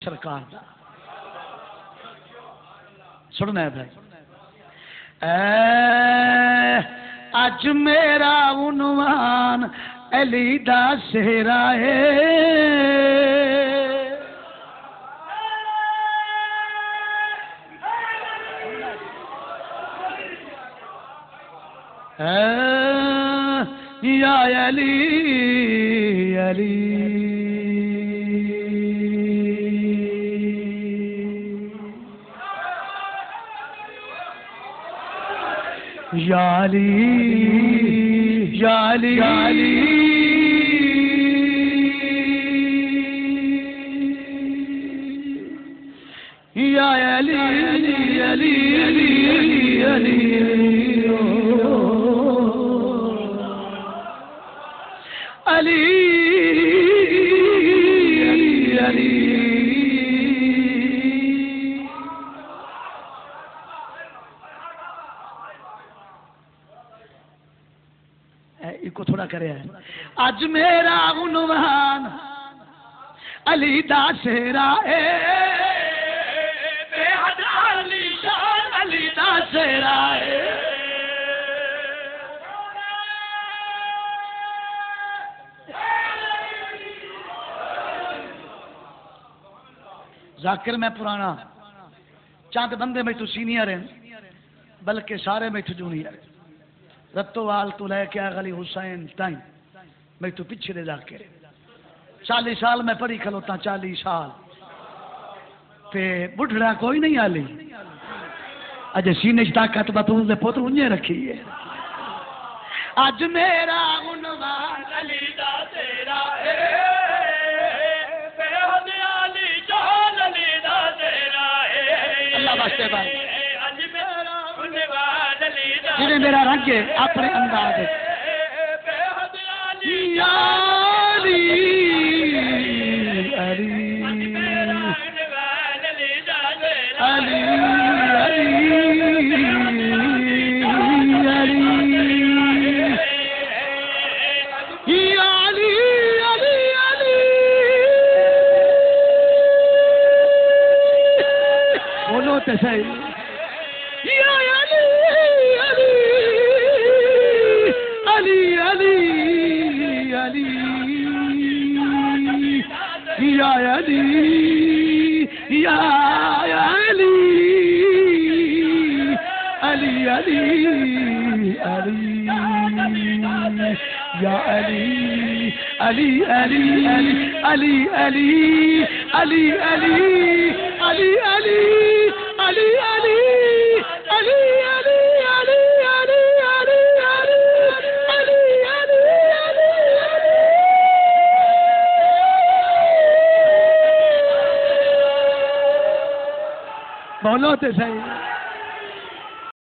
सरकार दा। सुनना है भाई, अज मेरा उन्वान अली दा सेहरा है, या अली अली या अली या अली या अली या अली अली अली अली अली अली इको थोड़ा करे है। अज मेरा उन्वान अली दा सेहरा है, बेहद आलीशान अली दा सेहरा है। जाकिर मैं पुराना, चंद बंदे में तू सीनियर हैं, बल्कि सारे में तू जूनियर। रत्तोवाल तू लैके गली हुसैन ताई मैं तू पिछे दे जाके 40 साल मैं पढ़ी खलोता, 40 साल ते बुढ़ड़ा कोई नहीं आली। अजय सीने ताकत बतूल दे पुत्र उन्हें रखी है। अज मेरा उन्वान अली दा तेरा है, जिन्हें मेरा रंग है अपने अंदाज या अली अली अली बोलो तो सही या अली अली अली अली अली या अली या अली अली अली अली या अली अली अली अली अली अली अली अली अली अली अली अली अली अली अली अली अली अली बोलो तो सही।